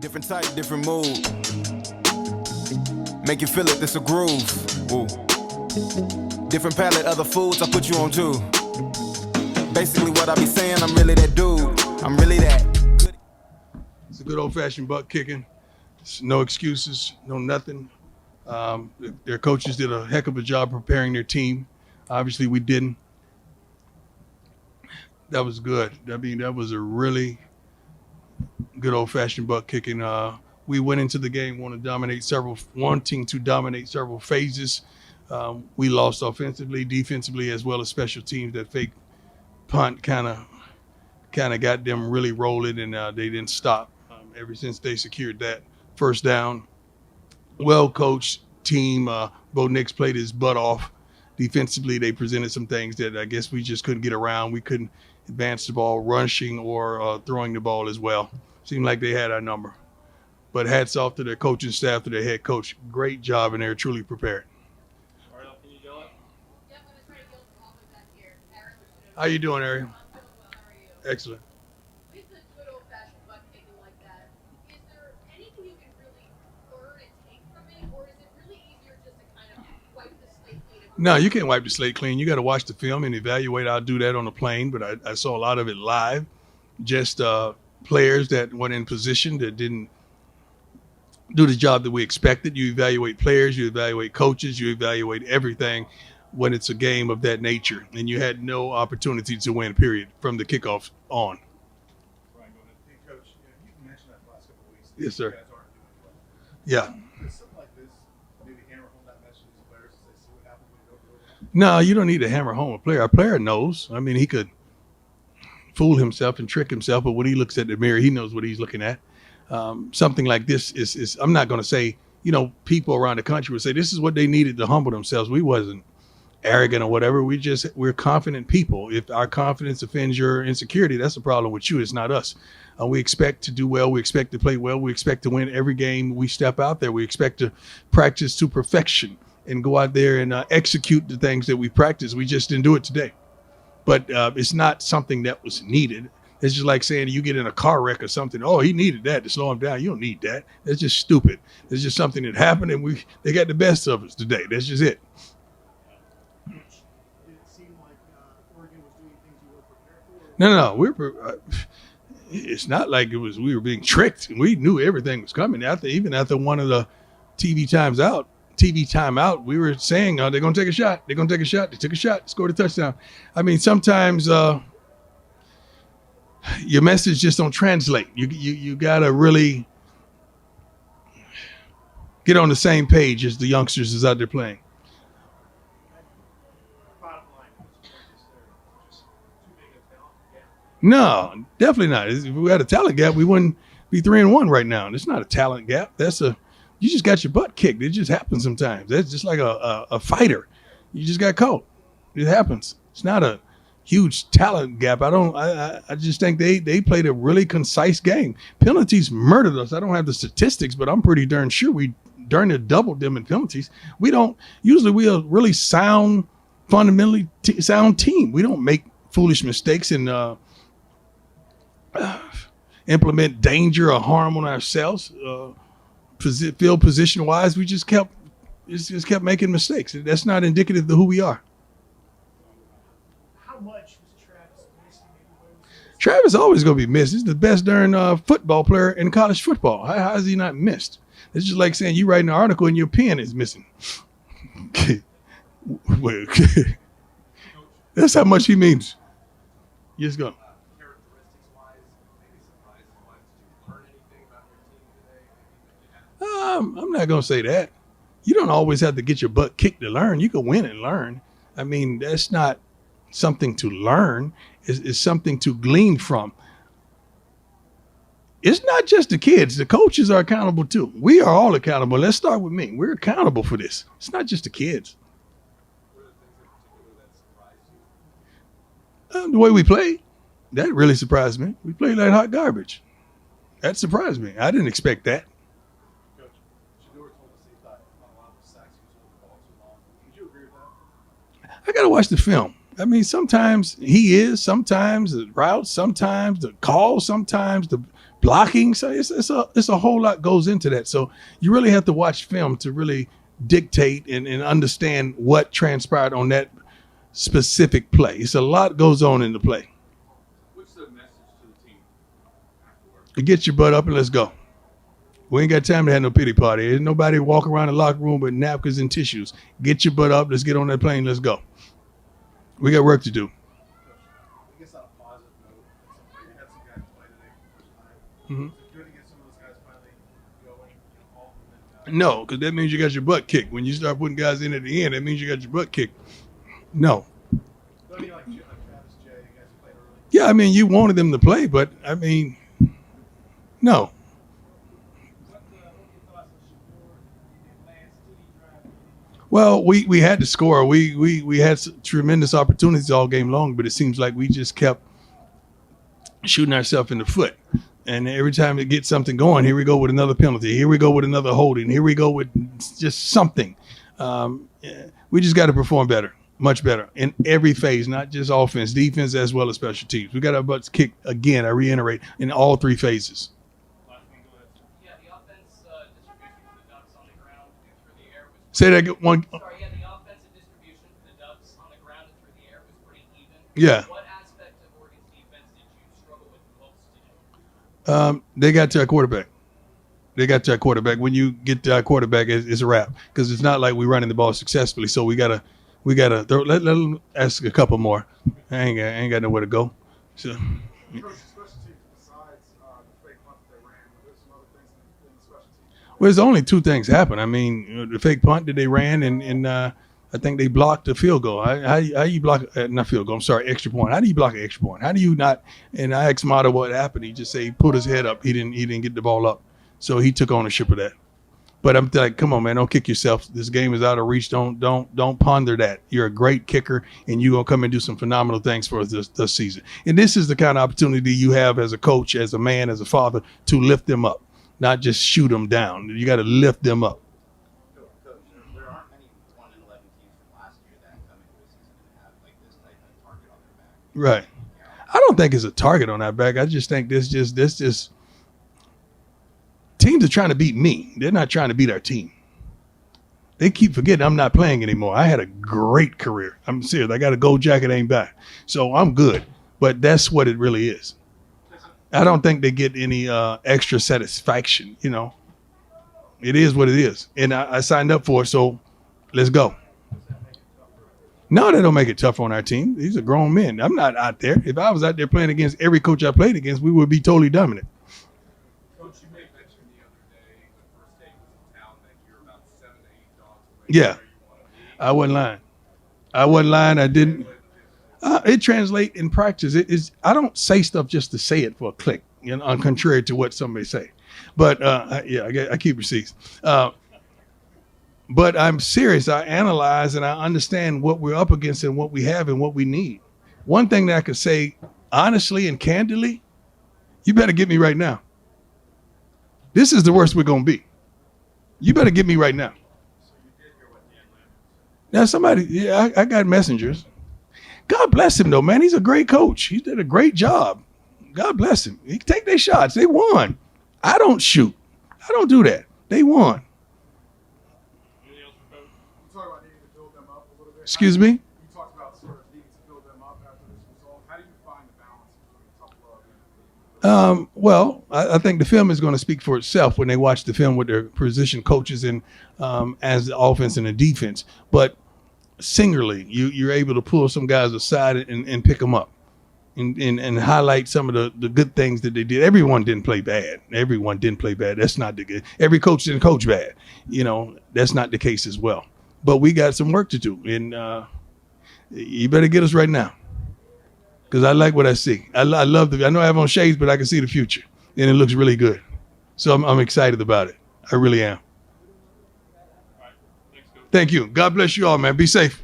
Different type, different mood. Make you feel it, this a groove. Ooh. Different palette, other foods I put you on too. Basically what I be saying, I'm really that dude. I'm really that. It's a good old-fashioned butt kicking. No excuses, no nothing. Their coaches did a heck of a job preparing their team. Obviously, we didn't. That was good. I mean, that was a really good old-fashioned butt kicking. We went into the game wanting to dominate several phases. We lost offensively, defensively, as well as special teams. That fake punt kind of got them really rolling, and they didn't stop ever since they secured that first down. Well-coached team. Bo Nix played his butt off. Defensively, they presented some things that I guess we just couldn't get around. We couldn't advance the ball, rushing or throwing the ball as well. Seemed like they had our number. But hats off to their coaching staff, to their head coach. Great job, and they're truly prepared. Can you go up? Yep, I'm going to try to get off of that here. Aaron, How you doing, Ariel? I'm doing well. How are you? Excellent. With the good old-fashioned butt kicking like that, is there anything you can really learn and take from it, or is it really easier just to kind of wipe the slate clean? No, you can't wipe the slate clean. You got to watch the film and evaluate. I'll do that on the plane, but I saw a lot of it live. Just players that weren't in position, that didn't do the job that we expected. You evaluate players, you evaluate coaches, you evaluate everything when it's a game of that nature. And you had no opportunity to win, period, from the kickoff on. Ryan, go ahead. Hey, Coach, you mentioned that the last couple of weeks. Yes, sir. You guys aren't doing well. Yeah. Does something like this maybe hammer home that message to these players as they see what happens when you don't go? No, you don't need to hammer home a player. A player knows. I mean, he could fool himself and trick himself, but when he looks at the mirror, he knows what he's looking at. Something like this is I'm not going to say, people around the country would say this is what they needed to humble themselves. We wasn't arrogant or whatever. We're confident people. If our confidence offends your insecurity, that's the problem with you. It's not us. We expect to do well. We expect to play well. We expect to win every game we step out there. We expect to practice to perfection and go out there and execute the things that we practice. We just didn't do it today. But it's not something that was needed. It's just like saying you get in a car wreck or something. Oh, he needed that to slow him down. You don't need that. That's just stupid. It's just something that happened, and they got the best of us today. That's just it. Did it seem like Oregon was doing things you weren't prepared for? No. It's not like we were being tricked. We knew everything was coming. Even after one of the TV timeout, we were saying they're going to take a shot. They're going to take a shot. They took a shot, scored a touchdown. I mean, sometimes your message just don't translate. You got to really get on the same page as the youngsters is out there playing. Bottom line, just too big a talent gap. No, definitely not. If we had a talent gap, we wouldn't be 3-1 right now. And it's not a talent gap. You just got your butt kicked. It just happens sometimes. That's just like a fighter. You just got caught. It happens. It's not a huge talent gap. I just think they played a really concise game. Penalties murdered us. I don't have the statistics, but I'm pretty darn sure we darn near doubled them in penalties. We're a really sound, fundamentally sound team. We don't make foolish mistakes and implement danger or harm on ourselves. Field position wise, we just kept making mistakes. That's not indicative of who we are. How much was Travis missing? Travis is always going to be missed. He's the best darn football player in college football. How is he not missed? It's just like saying you write an article and your pen is missing. Well, that's how much he means. Just go. Characteristics-wise, maybe surprises-wise, did you learn anything about your team today? I'm not going to say that. You don't always have to get your butt kicked to learn. You can win and learn. I mean, that's not something to learn. It's something to glean from. It's not just the kids. The coaches are accountable too. We are all accountable. Let's start with me. We're accountable for this. It's not just the kids. What are the things in particular that surprised you? The way we played, that really surprised me. We played like hot garbage. That surprised me. I didn't expect that. Coach, Shador told us he thought a lot of the sacks he was holding the ball too long. Did you agree with that? I got to watch the film. I mean, sometimes he is, sometimes the routes, sometimes the call, sometimes the blocking. So it's a whole lot goes into that. So you really have to watch film to really dictate and understand what transpired on that specific play. It's a lot goes on in the play. What's the message to the team afterwards? Get your butt up and let's go. We ain't got time to have no pity party. There's nobody walking around the locker room with napkins and tissues. Get your butt up. Let's get on that plane. Let's go. We got work to do. I guess on a positive note, you had some guys play today for the first time. Mm-hmm. Is it good to get some of those guys finally going, all of them? No, because that means you got your butt kicked. When you start putting guys in at the end, that means you got your butt kicked. No. But I mean, like Travis J, you guys played early. Yeah, I mean, you wanted them to play, but I mean, no. Well, we had to score. We had tremendous opportunities all game long, but it seems like we just kept shooting ourselves in the foot. And every time it gets something going, here we go with another penalty. Here we go with another holding. Here we go with just something. We just got to perform better, much better in every phase, not just offense, defense, as well as special teams. We got our butts kicked again, I reiterate, in all three phases. Yeah, the offense distribution for the Ducks on the ground and through the air was. Say that one. Sorry, yeah, the offensive distribution for the Ducks on the ground and through the air was pretty even. Yeah. What aspect of Oregon's defense did you struggle with the most today? They got to our quarterback. When you get to our quarterback, it's a wrap because it's not like we're running the ball successfully. So we gotta let them ask a couple more. I ain't got nowhere to go. So. Coach, special teams besides the fake punt that they ran, were there some other things in the special teams? Well, there's only two things happen. I mean, the fake punt that they ran, and I think they blocked a field goal. How you block not field goal? I'm sorry, extra point. How do you block an extra point? How do you not? And I asked Mata what happened. He just said he put his head up. He didn't get the ball up, so he took ownership of that. But I'm like, come on, man, don't kick yourself. This game is out of reach. Don't ponder that. You're a great kicker, and you're gonna come and do some phenomenal things for us this season. And this is the kind of opportunity you have as a coach, as a man, as a father, to lift them up, not just shoot them down. You got to lift them up. Coach, there aren't many 1-11 teams from last year that come into a season and have like this type of target on their back. Right. I don't think it's a target on our back. I just think this just teams are trying to beat me. They're not trying to beat our team. They keep forgetting I'm not playing anymore. I had a great career. I'm serious. I got a gold jacket aimed back. So I'm good. But that's what it really is. I don't think they get any extra satisfaction, you know. It is what it is. And I signed up for it, so let's go. No, they don't make it tough on our team. These are grown men. I'm not out there. If I was out there playing against every coach I played against, we would be totally dominant. Coach, you made mention the other day, the first day was in town, that you're about 7 to 8 dogs away Yeah. from where you want to be. I wasn't lying. I didn't. It translates in practice. I don't say stuff just to say it for a click, you know, contrary to what somebody say. But I keep receipts. But I'm serious. I analyze and I understand what we're up against and what we have and what we need. One thing that I could say honestly and candidly, you better get me right now. This is the worst we're going to be. You better get me right now. Now somebody, I got messengers. God bless him though, man. He's a great coach. He did a great job. God bless him. He take their shots. They won. I don't shoot. I don't do that. They won. Anything else for Coach? You talk about needing to build them up a little bit. Excuse me? You talked about sort of needing to build them up after this result. How do you find the balance between tough love and Well, I think the film is going to speak for itself when they watch the film with their position coaches and as the offense and the defense. But singularly, you're able to pull some guys aside and pick them up and highlight some of the good things that they did. Everyone didn't play bad. That's not the good. Every coach didn't coach bad. You know, that's not the case as well. But we got some work to do. And you better get us right now. Because I like what I see. I love I know I have on shades, but I can see the future. And it looks really good. So I'm excited about it. I really am. All right. Thanks, Coach. Thank you. God bless you all, man. Be safe.